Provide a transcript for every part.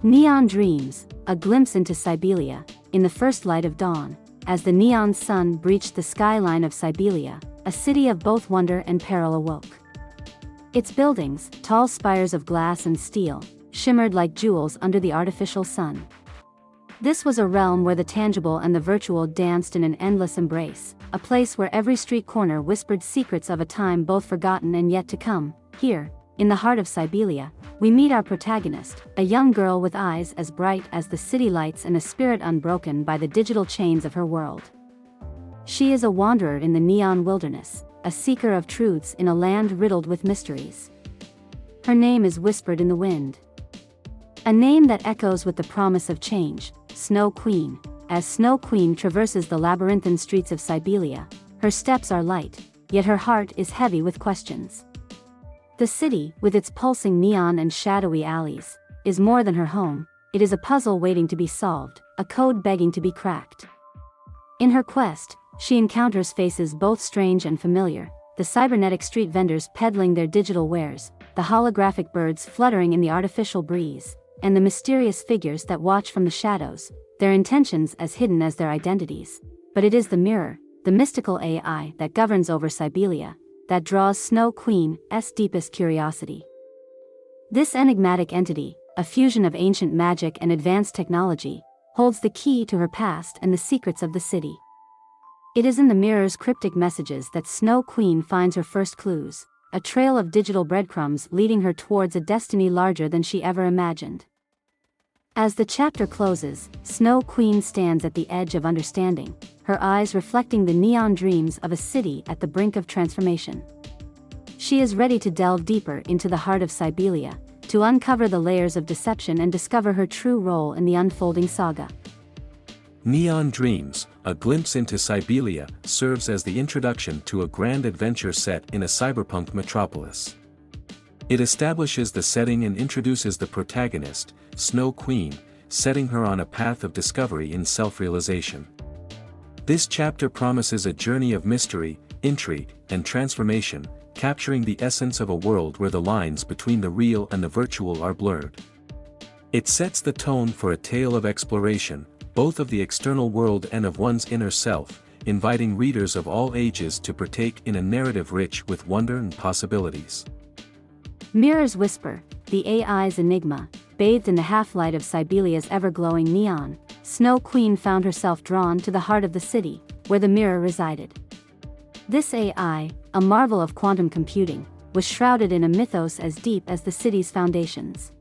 Neon Dreams, a glimpse into Cybelia, in the first light of dawn, as the neon sun breached the skyline of Cybelia, a city of both wonder and peril awoke. Its buildings, tall spires of glass and steel, shimmered like jewels under the artificial sun. This was a realm where the tangible and the virtual danced in an endless embrace, a place where every street corner whispered secrets of a time both forgotten and yet to come. Here, in the heart of Cybelia, we meet our protagonist, a young girl with eyes as bright as the city lights and a spirit unbroken by the digital chains of her world. She is a wanderer in the neon wilderness, a seeker of truths in a land riddled with mysteries. Her name is whispered in the wind. A name that echoes with the promise of change, Snow Queen. As Snow Queen traverses the labyrinthine streets of Cybelia, her steps are light, yet her heart is heavy with questions. The city, with its pulsing neon and shadowy alleys, is more than her home. It is a puzzle waiting to be solved, a code begging to be cracked. In her quest, she encounters faces both strange and familiar, the cybernetic street vendors peddling their digital wares, the holographic birds fluttering in the artificial breeze, and the mysterious figures that watch from the shadows, their intentions as hidden as their identities. But it is the mirror, the mystical AI that governs over Cybelia, that draws Snow Queen's deepest curiosity. This enigmatic entity, a fusion of ancient magic and advanced technology, holds the key to her past and the secrets of the city. It is in the mirror's cryptic messages that Snow Queen finds her first clues, a trail of digital breadcrumbs leading her towards a destiny larger than she ever imagined. As the chapter closes, Snow Queen stands at the edge of understanding, her eyes reflecting the neon dreams of a city at the brink of transformation. She is ready to delve deeper into the heart of Cybelia, to uncover the layers of deception and discover her true role in the unfolding saga. Neon Dreams, a glimpse into Cybelia, serves as the introduction to a grand adventure set in a cyberpunk metropolis. It establishes the setting and introduces the protagonist, Snow Queen, setting her on a path of discovery and self-realization. This chapter promises a journey of mystery, intrigue, and transformation, capturing the essence of a world where the lines between the real and the virtual are blurred. It sets the tone for a tale of exploration, both of the external world and of one's inner self, inviting readers of all ages to partake in a narrative rich with wonder and possibilities. Mirror's Whisper, the AI's enigma, bathed in the half-light of Cybelia's ever-glowing neon, Snow Queen found herself drawn to the heart of the city, where the mirror resided. This AI, a marvel of quantum computing, was shrouded in a mythos as deep as the city's foundations.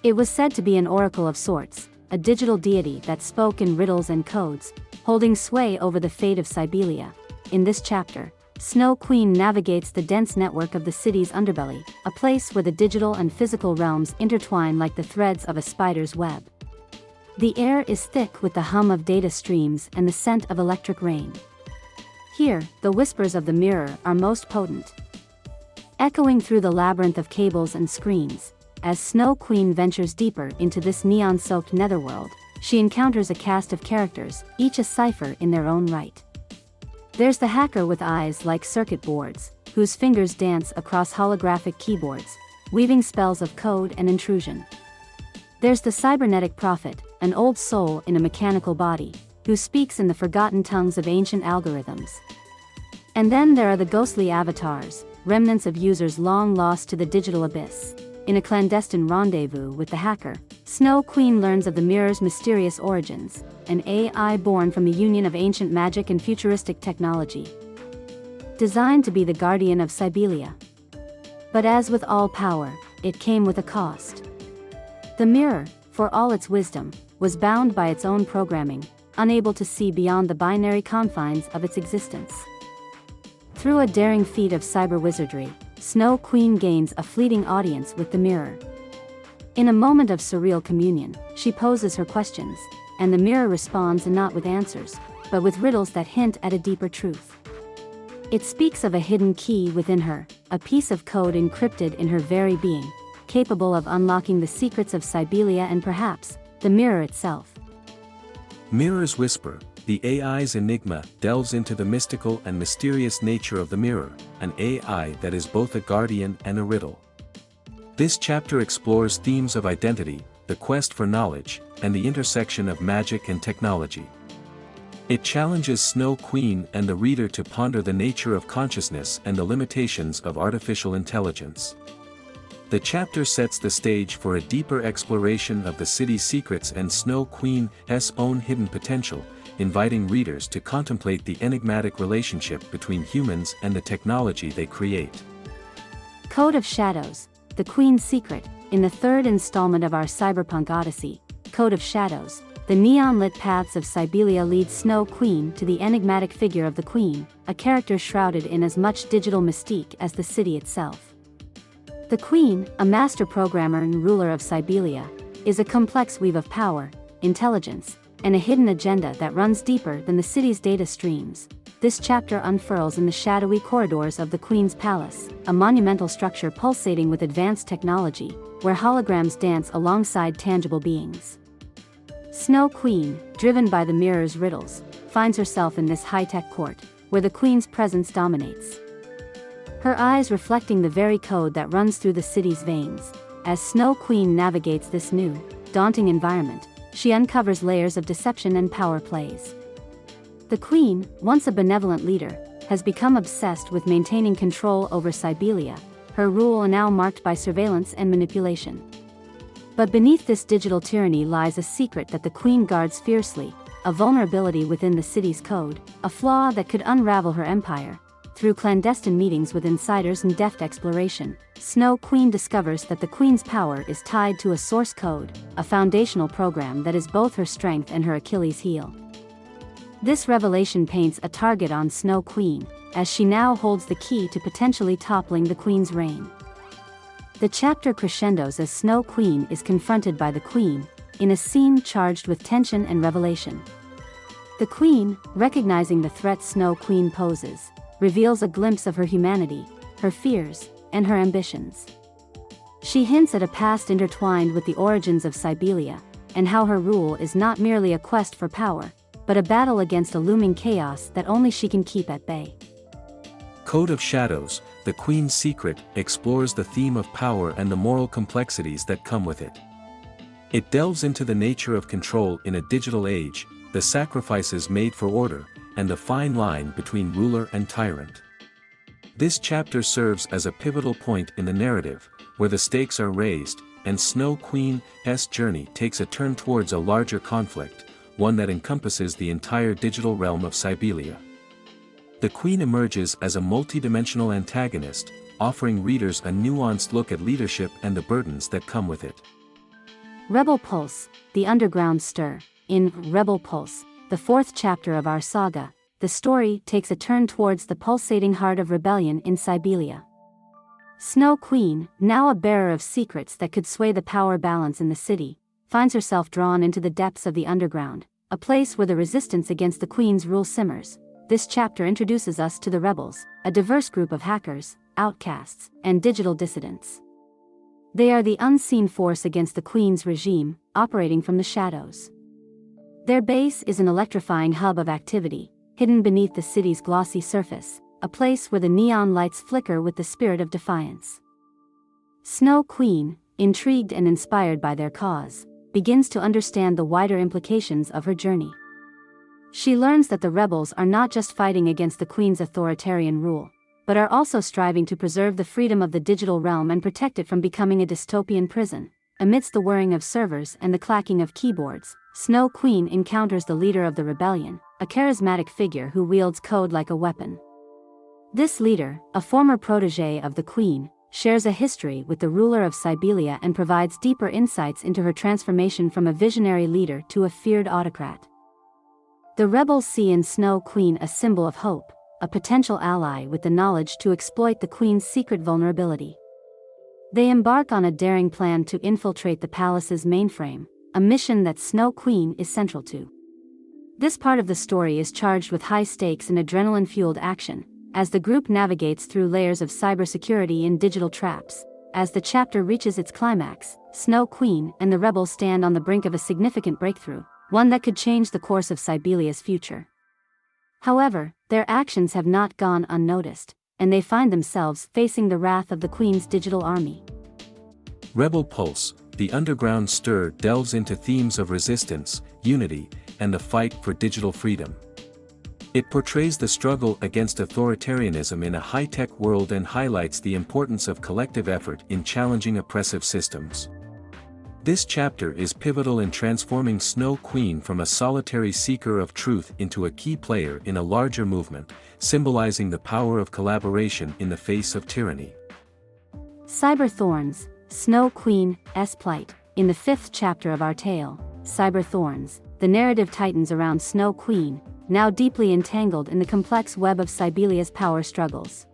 It was said to be an oracle of sorts, a digital deity that spoke in riddles and codes, holding sway over the fate of Cybelia. In this chapter, Snow Queen navigates the dense network of the city's underbelly, a place where the digital and physical realms intertwine like the threads of a spider's web. The air is thick with the hum of data streams and the scent of electric rain. Here, the whispers of the mirror are most potent, echoing through the labyrinth of cables and screens. As Snow Queen ventures deeper into this neon-soaked netherworld, she encounters a cast of characters, each a cipher in their own right. There's the hacker with eyes like circuit boards, whose fingers dance across holographic keyboards, weaving spells of code and intrusion. There's the cybernetic prophet, an old soul in a mechanical body, who speaks in the forgotten tongues of ancient algorithms. And then there are the ghostly avatars, remnants of users long lost to the digital abyss. In a clandestine rendezvous with the hacker, Snow Queen learns of the mirror's mysterious origins, an AI born from the union of ancient magic and futuristic technology, designed to be the guardian of Cybelia. But as with all power, it came with a cost. The mirror, for all its wisdom, was bound by its own programming, unable to see beyond the binary confines of its existence. Through a daring feat of cyber wizardry, Snow Queen gains a fleeting audience with the mirror. In a moment of surreal communion, she poses her questions, and the mirror responds not with answers, but with riddles that hint at a deeper truth. It speaks of a hidden key within her, a piece of code encrypted in her very being, capable of unlocking the secrets of Cybelia and perhaps, the mirror itself. Mirror's Whisper, the AI's enigma, delves into the mystical and mysterious nature of the mirror, an AI that is both a guardian and a riddle. This chapter explores themes of identity, the quest for knowledge, and the intersection of magic and technology. It challenges Snow Queen and the reader to ponder the nature of consciousness and the limitations of artificial intelligence. The chapter sets the stage for a deeper exploration of the city's secrets and Snow Queen's own hidden potential, inviting readers to contemplate the enigmatic relationship between humans and the technology they create. Code of Shadows, the Queen's Secret. In the third installment of our Cyberpunk Odyssey, Code of Shadows, the neon-lit paths of Cybelia lead Snow Queen to the enigmatic figure of the Queen, a character shrouded in as much digital mystique as the city itself. The Queen, a master programmer and ruler of Cybelia, is a complex weave of power, intelligence, and a hidden agenda that runs deeper than the city's data streams. This chapter unfurls in the shadowy corridors of the Queen's Palace, a monumental structure pulsating with advanced technology, where holograms dance alongside tangible beings. Snow Queen, driven by the mirror's riddles, finds herself in this high-tech court, where the Queen's presence dominates. Her eyes reflecting the very code that runs through the city's veins. As Snow Queen navigates this new, daunting environment, she uncovers layers of deception and power plays. The Queen, once a benevolent leader, has become obsessed with maintaining control over Cybelia, her rule now marked by surveillance and manipulation. But beneath this digital tyranny lies a secret that the Queen guards fiercely, a vulnerability within the city's code, a flaw that could unravel her empire. Through clandestine meetings with insiders and deft exploration, Snow Queen discovers that the Queen's power is tied to a source code, a foundational program that is both her strength and her Achilles heel. This revelation paints a target on Snow Queen, as she now holds the key to potentially toppling the Queen's reign. The chapter crescendos as Snow Queen is confronted by the Queen, in a scene charged with tension and revelation. The Queen, recognizing the threat Snow Queen poses, reveals a glimpse of her humanity, her fears, and her ambitions. She hints at a past intertwined with the origins of Cybelia, and how her rule is not merely a quest for power, but a battle against a looming chaos that only she can keep at bay. Code of Shadows, the Queen's Secret, explores the theme of power and the moral complexities that come with it. It delves into the nature of control in a digital age, the sacrifices made for order, and the fine line between ruler and tyrant. This chapter serves as a pivotal point in the narrative, where the stakes are raised, and Snow Queen's journey takes a turn towards a larger conflict, one that encompasses the entire digital realm of Cybelia. The Queen emerges as a multidimensional antagonist, offering readers a nuanced look at leadership and the burdens that come with it. Rebel Pulse, the Underground Stir. In Rebel Pulse, the fourth chapter of our saga, the story takes a turn towards the pulsating heart of rebellion in Cybelia. Snow Queen, now a bearer of secrets that could sway the power balance in the city, finds herself drawn into the depths of the underground, a place where the resistance against the Queen's rule simmers. This chapter introduces us to the rebels, a diverse group of hackers, outcasts, and digital dissidents. They are the unseen force against the Queen's regime, operating from the shadows. Their base is an electrifying hub of activity, hidden beneath the city's glossy surface, a place where the neon lights flicker with the spirit of defiance. Snow Queen, intrigued and inspired by their cause, begins to understand the wider implications of her journey. She learns that the rebels are not just fighting against the Queen's authoritarian rule, but are also striving to preserve the freedom of the digital realm and protect it from becoming a dystopian prison. Amidst the whirring of servers and the clacking of keyboards, Snow Queen encounters the leader of the rebellion, a charismatic figure who wields code like a weapon. This leader, a former protege of the Queen, shares a history with the ruler of Cybelia and provides deeper insights into her transformation from a visionary leader to a feared autocrat. The rebels see in Snow Queen a symbol of hope, a potential ally with the knowledge to exploit the Queen's secret vulnerability. They embark on a daring plan to infiltrate the palace's mainframe, a mission that Snow Queen is central to. This part of the story is charged with high stakes and adrenaline-fueled action, as the group navigates through layers of cybersecurity and digital traps. As the chapter reaches its climax, Snow Queen and the rebels stand on the brink of a significant breakthrough, one that could change the course of Cybelia's future. However, their actions have not gone unnoticed, and they find themselves facing the wrath of the Queen's digital army. Rebel Pulse, the underground stir delves into themes of resistance, unity, and the fight for digital freedom. It portrays the struggle against authoritarianism in a high-tech world and highlights the importance of collective effort in challenging oppressive systems. This chapter is pivotal in transforming Snow Queen from a solitary seeker of truth into a key player in a larger movement, symbolizing the power of collaboration in the face of tyranny. Cyber Thorns, Snow Queen's plight. In the 5th chapter of our tale, Cyber Thorns, the narrative tightens around Snow Queen, now deeply entangled in the complex web of Cybelia's power struggles.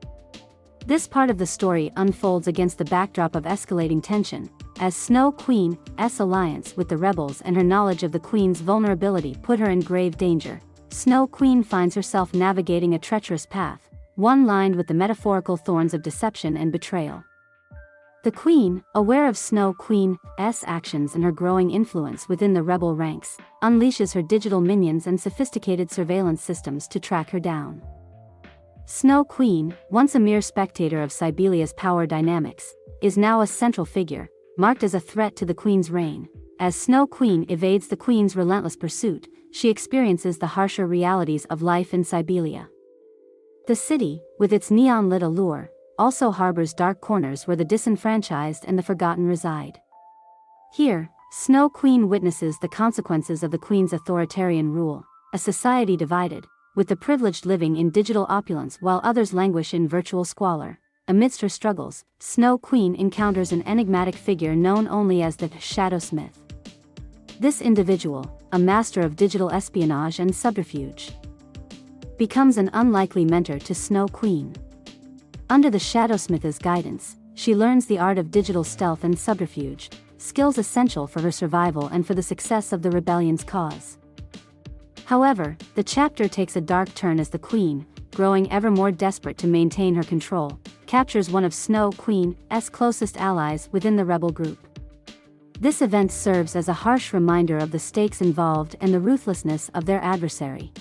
This part of the story unfolds against the backdrop of escalating tension, as Snow Queen's alliance with the rebels and her knowledge of the Queen's vulnerability put her in grave danger. Snow Queen finds herself navigating a treacherous path, one lined with the metaphorical thorns of deception and betrayal. The Queen, aware of Snow Queen's actions and her growing influence within the rebel ranks, unleashes her digital minions and sophisticated surveillance systems to track her down. Snow Queen, once a mere spectator of Cybelia's power dynamics, is now a central figure, marked as a threat to the Queen's reign. As Snow Queen evades the Queen's relentless pursuit, she experiences the harsher realities of life in Cybelia. The city, with its neon-lit allure, also harbors dark corners where the disenfranchised and the forgotten reside. Here, Snow Queen witnesses the consequences of the Queen's authoritarian rule, a society divided, with the privileged living in digital opulence while others languish in virtual squalor. Amidst her struggles, Snow Queen encounters an enigmatic figure known only as the Shadowsmith. This individual, a master of digital espionage and subterfuge, becomes an unlikely mentor to Snow Queen. Under the Shadowsmith's guidance, she learns the art of digital stealth and subterfuge, skills essential for her survival and for the success of the rebellion's cause. However, the chapter takes a dark turn as the Queen, growing ever more desperate to maintain her control, captures one of Snow Queen's closest allies within the rebel group. This event serves as a harsh reminder of the stakes involved and the ruthlessness of their adversary.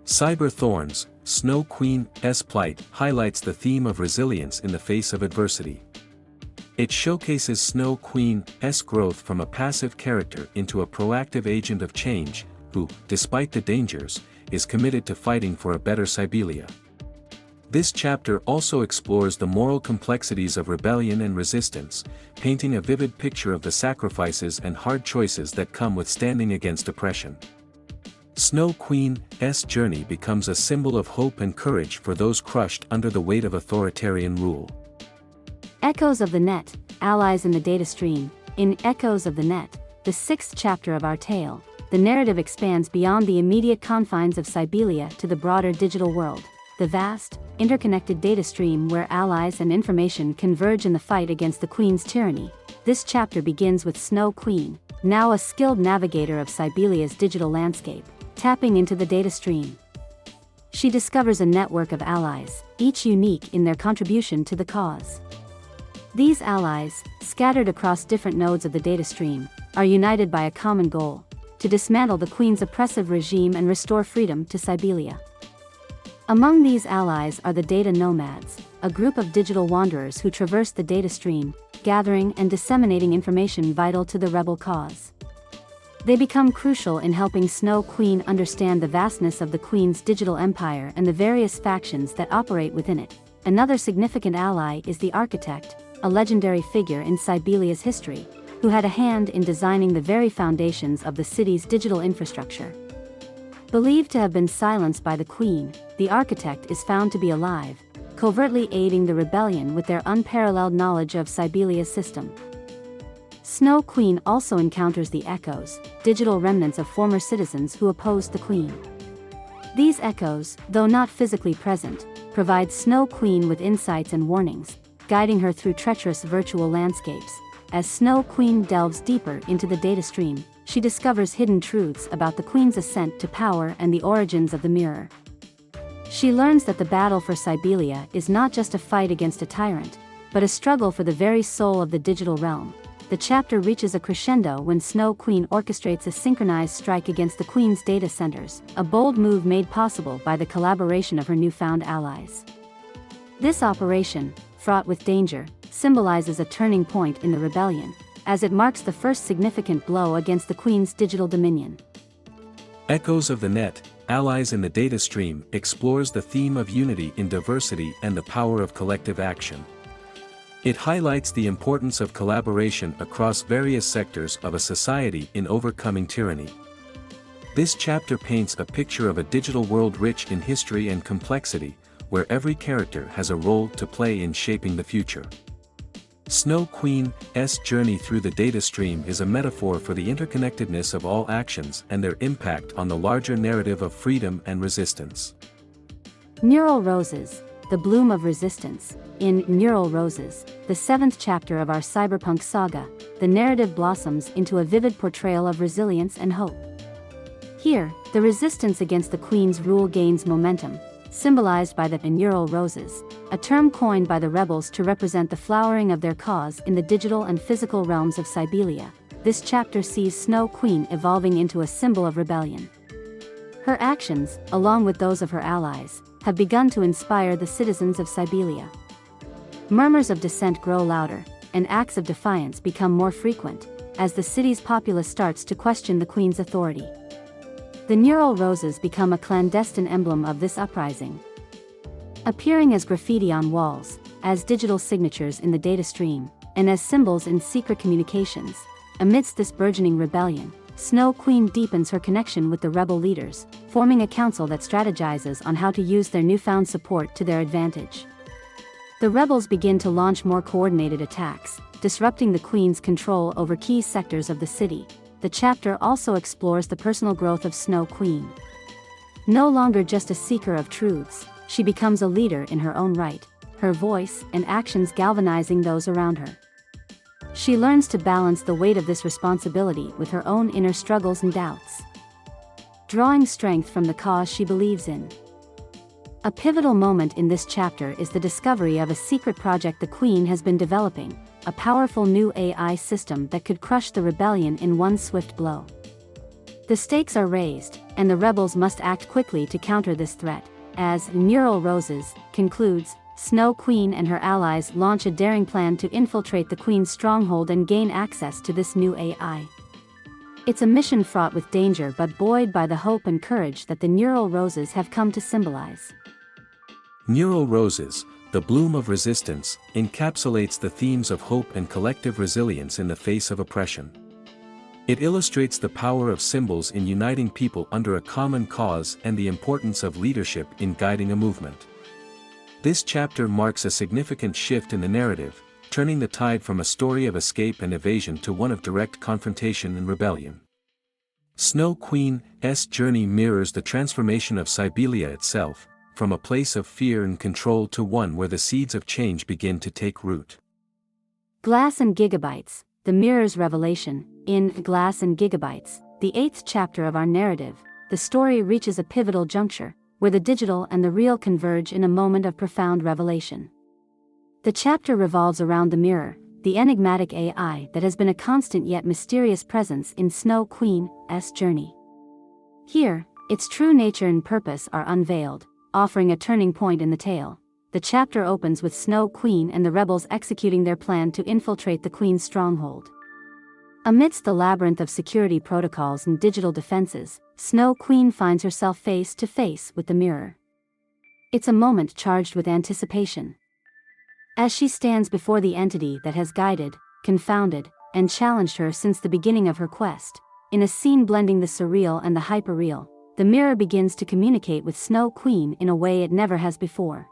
Cyber Thorns, Snow Queen's plight highlights the theme of resilience in the face of adversity. It showcases Snow Queen's growth from a passive character into a proactive agent of change, who, despite the dangers, is committed to fighting for a better Cybelia. This chapter also explores the moral complexities of rebellion and resistance, painting a vivid picture of the sacrifices and hard choices that come with standing against oppression. Snow Queen's journey becomes a symbol of hope and courage for those crushed under the weight of authoritarian rule. Echoes of the Net, Allies in the Data Stream. In Echoes of the Net, the 6th chapter of our tale, the narrative expands beyond the immediate confines of Cybelia to the broader digital world, the vast, interconnected data stream where allies and information converge in the fight against the Queen's tyranny. This chapter begins with Snow Queen, now a skilled navigator of Cybelia's digital landscape, tapping into the data stream. She discovers a network of allies, each unique in their contribution to the cause. These allies, scattered across different nodes of the data stream, are united by a common goal: to dismantle the Queen's oppressive regime and restore freedom to Cybelia. Among these allies are the Data Nomads, a group of digital wanderers who traverse the data stream, gathering and disseminating information vital to the rebel cause. They become crucial in helping Snow Queen understand the vastness of the Queen's digital empire and the various factions that operate within it. Another significant ally is the Architect, a legendary figure in Cybelia's history, who had a hand in designing the very foundations of the city's digital infrastructure. Believed to have been silenced by the Queen, the Architect is found to be alive, covertly aiding the rebellion with their unparalleled knowledge of Cybelia's system. Snow Queen also encounters the Echoes, digital remnants of former citizens who opposed the Queen. These Echoes, though not physically present, provide Snow Queen with insights and warnings, guiding her through treacherous virtual landscapes. As Snow Queen delves deeper into the data stream, she discovers hidden truths about the Queen's ascent to power and the origins of the Mirror. She learns that the battle for Cybelia is not just a fight against a tyrant, but a struggle for the very soul of the digital realm. The chapter reaches a crescendo when Snow Queen orchestrates a synchronized strike against the Queen's data centers, a bold move made possible by the collaboration of her newfound allies. This operation, fraught with danger, symbolizes a turning point in the rebellion, as it marks the first significant blow against the Queen's digital dominion. Echoes of the Net, Allies in the Data Stream explores the theme of unity in diversity and the power of collective action. It highlights the importance of collaboration across various sectors of a society in overcoming tyranny. This chapter paints a picture of a digital world rich in history and complexity, where every character has a role to play in shaping the future. Snow Queen's journey through the data stream is a metaphor for the interconnectedness of all actions and their impact on the larger narrative of freedom and resistance. Neural Roses, the Bloom of Resistance. In Neural Roses, the 7th chapter of our cyberpunk saga, the narrative blossoms into a vivid portrayal of resilience and hope. Here, the resistance against the Queen's rule gains momentum, symbolized by the Neural Roses, a term coined by the rebels to represent the flowering of their cause in the digital and physical realms of Cybelia. This chapter sees Snow Queen evolving into a symbol of rebellion. Her actions, along with those of her allies, have begun to inspire the citizens of Cybelia. Murmurs of dissent grow louder, and acts of defiance become more frequent, as the city's populace starts to question the Queen's authority. The Neural Roses become a clandestine emblem of this uprising. Appearing as graffiti on walls, as digital signatures in the data stream, and as symbols in secret communications, amidst this burgeoning rebellion, Snow Queen deepens her connection with the rebel leaders, forming a council that strategizes on how to use their newfound support to their advantage. The rebels begin to launch more coordinated attacks, disrupting the Queen's control over key sectors of the city. The chapter also explores the personal growth of Snow Queen. No longer just a seeker of truths, she becomes a leader in her own right, her voice and actions galvanizing those around her. She learns to balance the weight of this responsibility with her own inner struggles and doubts, drawing strength from the cause she believes in. A pivotal moment in this chapter is the discovery of a secret project the Queen has been developing, a powerful new AI system that could crush the rebellion in one swift blow. The stakes are raised, and the rebels must act quickly to counter this threat. As Neural Roses concludes, Snow Queen and her allies launch a daring plan to infiltrate the Queen's stronghold and gain access to this new AI. It's a mission fraught with danger but buoyed by the hope and courage that the Neural Roses have come to symbolize. Neural Roses, the Bloom of Resistance, encapsulates the themes of hope and collective resilience in the face of oppression. It illustrates the power of symbols in uniting people under a common cause and the importance of leadership in guiding a movement. This chapter marks a significant shift in the narrative, turning the tide from a story of escape and evasion to one of direct confrontation and rebellion. Snow Queen's journey mirrors the transformation of Cybelia itself, from a place of fear and control to one where the seeds of change begin to take root. Glass and Gigabytes, the Mirror's Revelation. In Glass and Gigabytes, the 8th chapter of our narrative, the story reaches a pivotal juncture, where the digital and the real converge in a moment of profound revelation. The chapter revolves around the mirror, the enigmatic AI that has been a constant yet mysterious presence in Snow Queen's journey. Here, its true nature and purpose are unveiled, offering a turning point in the tale. The chapter opens with Snow Queen and the rebels executing their plan to infiltrate the Queen's stronghold. Amidst the labyrinth of security protocols and digital defenses, Snow Queen finds herself face to face with the mirror. It's a moment charged with anticipation. As she stands before the entity that has guided, confounded, and challenged her since the beginning of her quest, in a scene blending the surreal and the hyperreal, the mirror begins to communicate with Snow Queen in a way it never has before.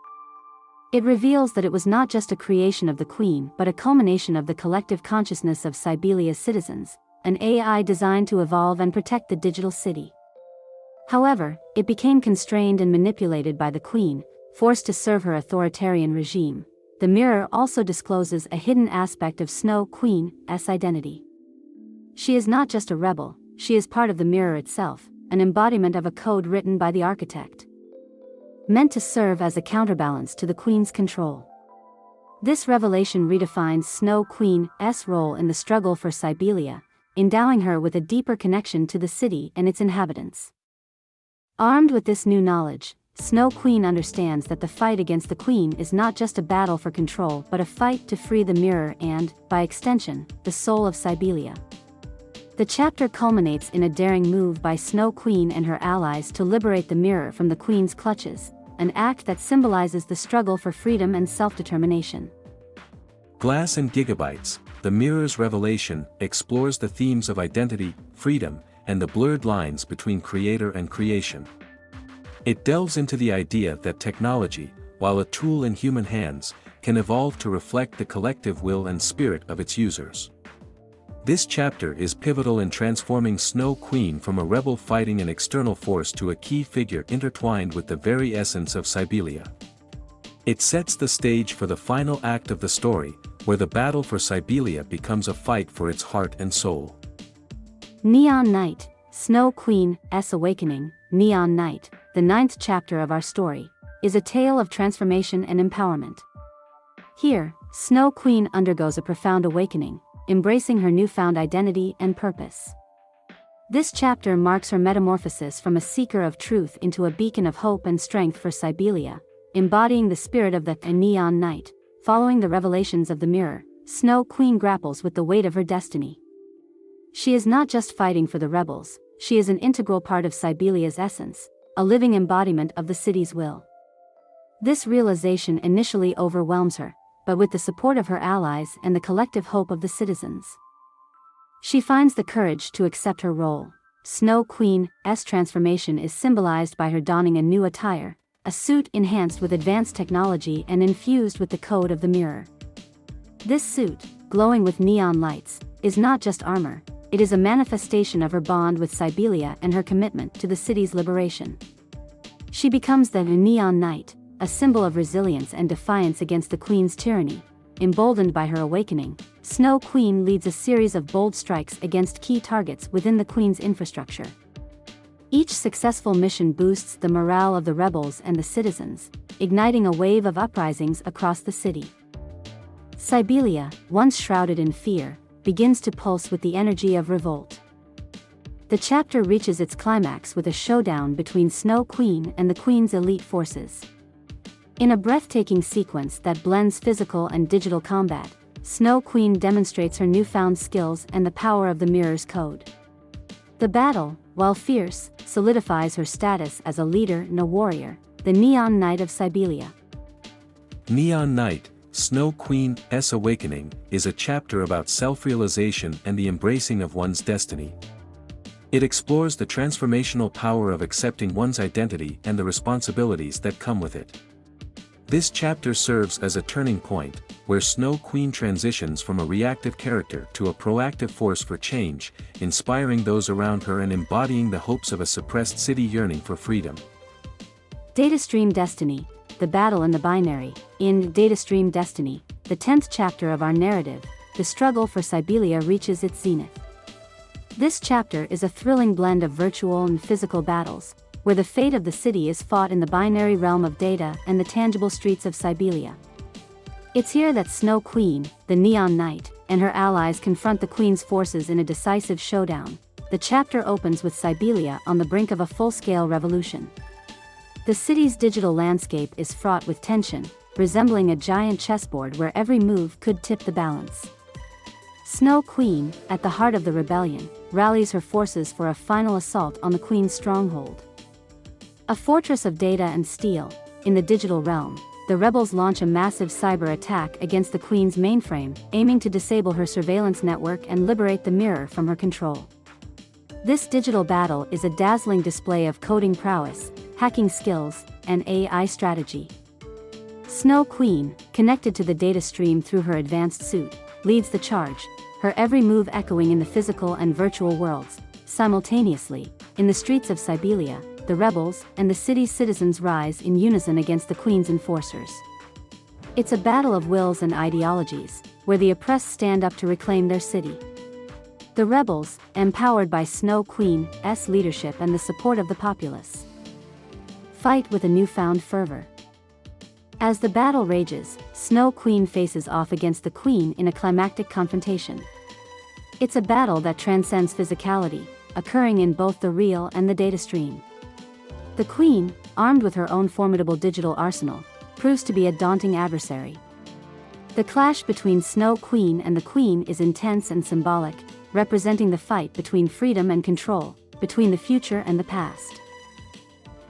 It reveals that it was not just a creation of the Queen but a culmination of the collective consciousness of Cybelia's citizens, an AI designed to evolve and protect the digital city. However, it became constrained and manipulated by the Queen, forced to serve her authoritarian regime. The mirror also discloses a hidden aspect of Snow Queen's identity. She is not just a rebel, she is part of the mirror itself, an embodiment of a code written by the architect, meant to serve as a counterbalance to the Queen's control. This revelation redefines Snow Queen's role in the struggle for Cybelia, endowing her with a deeper connection to the city and its inhabitants. Armed with this new knowledge, Snow Queen understands that the fight against the Queen is not just a battle for control but a fight to free the mirror and, by extension, the soul of Cybelia. The chapter culminates in a daring move by Snow Queen and her allies to liberate the mirror from the Queen's clutches, an act that symbolizes the struggle for freedom and self-determination. Glass and Gigabytes, The Mirror's Revelation, explores the themes of identity, freedom, and the blurred lines between creator and creation. It delves into the idea that technology, while a tool in human hands, can evolve to reflect the collective will and spirit of its users. This chapter is pivotal in transforming Snow Queen from a rebel fighting an external force to a key figure intertwined with the very essence of Cybelia. It sets the stage for the final act of the story, where the battle for Cybelia becomes a fight for its heart and soul. Neon Night, Snow Queen's Awakening. Neon Night, the 9th chapter of our story, is a tale of transformation and empowerment. Here, Snow Queen undergoes a profound awakening, embracing her newfound identity and purpose. This chapter marks her metamorphosis from a seeker of truth into a beacon of hope and strength for Cybelia, embodying the spirit of the Neon Night. Following the revelations of the mirror, Snow Queen grapples with the weight of her destiny. She is not just fighting for the rebels, she is an integral part of Cybelia's essence, a living embodiment of the city's will. This realization initially overwhelms her, but with the support of her allies and the collective hope of the citizens, she finds the courage to accept her role. Snow Queen's transformation is symbolized by her donning a new attire, a suit enhanced with advanced technology and infused with the code of the mirror. This suit, glowing with neon lights, is not just armor, it is a manifestation of her bond with Cybelia and her commitment to the city's liberation. She becomes the Neon Knight, a symbol of resilience and defiance against the Queen's tyranny. Emboldened by her awakening, Snow Queen leads a series of bold strikes against key targets within the Queen's infrastructure. Each successful mission boosts the morale of the rebels and the citizens, igniting a wave of uprisings across the city. Cybelia, once shrouded in fear, begins to pulse with the energy of revolt. The chapter reaches its climax with a showdown between Snow Queen and the Queen's elite forces. In a breathtaking sequence that blends physical and digital combat, Snow Queen demonstrates her newfound skills and the power of the mirror's code. The battle, while fierce, solidifies her status as a leader and a warrior, the Neon Knight of Cybelia. Neon Night, Snow Queen's Awakening, is a chapter about self-realization and the embracing of one's destiny. It explores the transformational power of accepting one's identity and the responsibilities that come with it. This chapter serves as a turning point, where Snow Queen transitions from a reactive character to a proactive force for change, inspiring those around her and embodying the hopes of a suppressed city yearning for freedom. Datastream Destiny, the battle in the binary. In Datastream Destiny, the 10th chapter of our narrative, the struggle for Cybelia reaches its zenith. This chapter is a thrilling blend of virtual and physical battles, where the fate of the city is fought in the binary realm of data and the tangible streets of Cybelia. It's here that Snow Queen, the Neon Knight, and her allies confront the Queen's forces in a decisive showdown. The chapter opens with Cybelia on the brink of a full-scale revolution. The city's digital landscape is fraught with tension, resembling a giant chessboard where every move could tip the balance. Snow Queen, at the heart of the rebellion, rallies her forces for a final assault on the Queen's stronghold. A fortress of data and steel, in the digital realm, the rebels launch a massive cyber attack against the Queen's mainframe, aiming to disable her surveillance network and liberate the mirror from her control. This digital battle is a dazzling display of coding prowess, hacking skills, and AI strategy. Snow Queen, connected to the data stream through her advanced suit, leads the charge, her every move echoing in the physical and virtual worlds. Simultaneously, in the streets of Cybelia, the rebels and the city's citizens rise in unison against the Queen's enforcers. It's a battle of wills and ideologies, where the oppressed stand up to reclaim their city. The rebels, empowered by Snow Queen's leadership and the support of the populace, fight with a newfound fervor. As the battle rages, Snow Queen faces off against the Queen in a climactic confrontation. It's a battle that transcends physicality, occurring in both the real and the data stream. The Queen, armed with her own formidable digital arsenal, proves to be a daunting adversary. The clash between Snow Queen and the Queen is intense and symbolic, representing the fight between freedom and control, between the future and the past.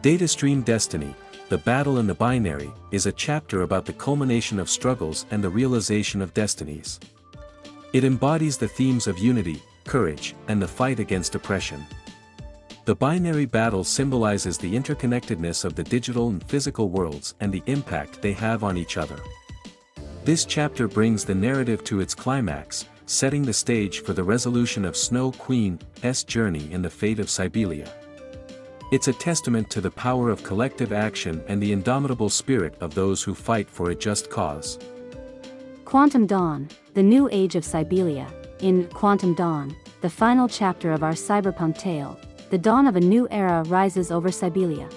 Data Stream Destiny, The Battle in the Binary, is a chapter about the culmination of struggles and the realization of destinies. It embodies the themes of unity, courage, and the fight against oppression. The binary battle symbolizes the interconnectedness of the digital and physical worlds and the impact they have on each other. This chapter brings the narrative to its climax, setting the stage for the resolution of Snow Queen's journey and the fate of Cybelia. It's a testament to the power of collective action and the indomitable spirit of those who fight for a just cause. Quantum Dawn, The New Age of Cybelia. In Quantum Dawn, the final chapter of our cyberpunk tale, the dawn of a new era rises over Cybelia.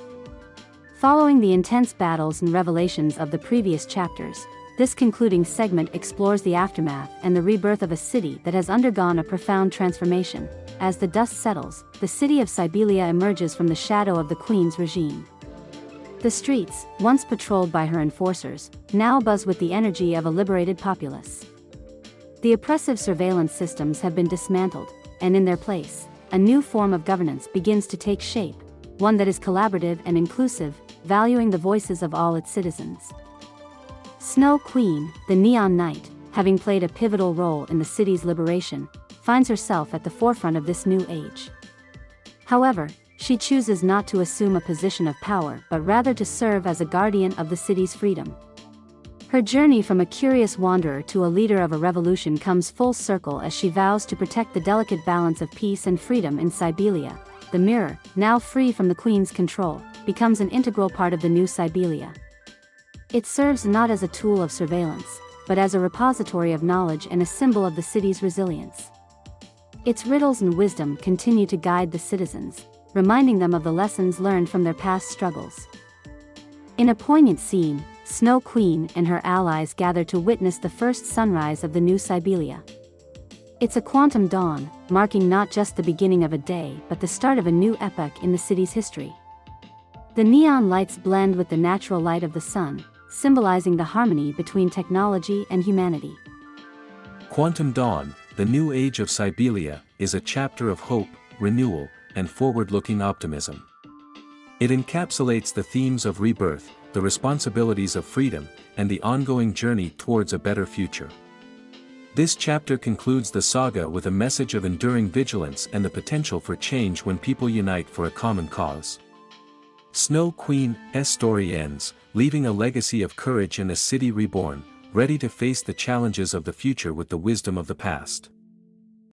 Following the intense battles and revelations of the previous chapters, this concluding segment explores the aftermath and the rebirth of a city that has undergone a profound transformation. As the dust settles, the city of Cybelia emerges from the shadow of the Queen's regime. The streets, once patrolled by her enforcers, now buzz with the energy of a liberated populace. The oppressive surveillance systems have been dismantled, and in their place, a new form of governance begins to take shape, one that is collaborative and inclusive, valuing the voices of all its citizens. Snow Queen, the Neon Knight, having played a pivotal role in the city's liberation, finds herself at the forefront of this new age. However, she chooses not to assume a position of power but rather to serve as a guardian of the city's freedom. Her journey from a curious wanderer to a leader of a revolution comes full circle as she vows to protect the delicate balance of peace and freedom in Cybelia. The mirror, now free from the Queen's control, becomes an integral part of the new Cybelia. It serves not as a tool of surveillance, but as a repository of knowledge and a symbol of the city's resilience. Its riddles and wisdom continue to guide the citizens, reminding them of the lessons learned from their past struggles. In a poignant scene, Snow Queen and her allies gather to witness the first sunrise of the new Cybelia. It's a quantum dawn, marking not just the beginning of a day but the start of a new epoch in the city's history. The neon lights blend with the natural light of the sun, symbolizing the harmony between technology and humanity. Quantum Dawn, The New Age of Cybelia, is a chapter of hope, renewal, and forward-looking optimism. It encapsulates the themes of rebirth, the responsibilities of freedom, and the ongoing journey towards a better future. This chapter concludes the saga with a message of enduring vigilance and the potential for change when people unite for a common cause. Snow Queen's story ends, leaving a legacy of courage and a city reborn, ready to face the challenges of the future with the wisdom of the past.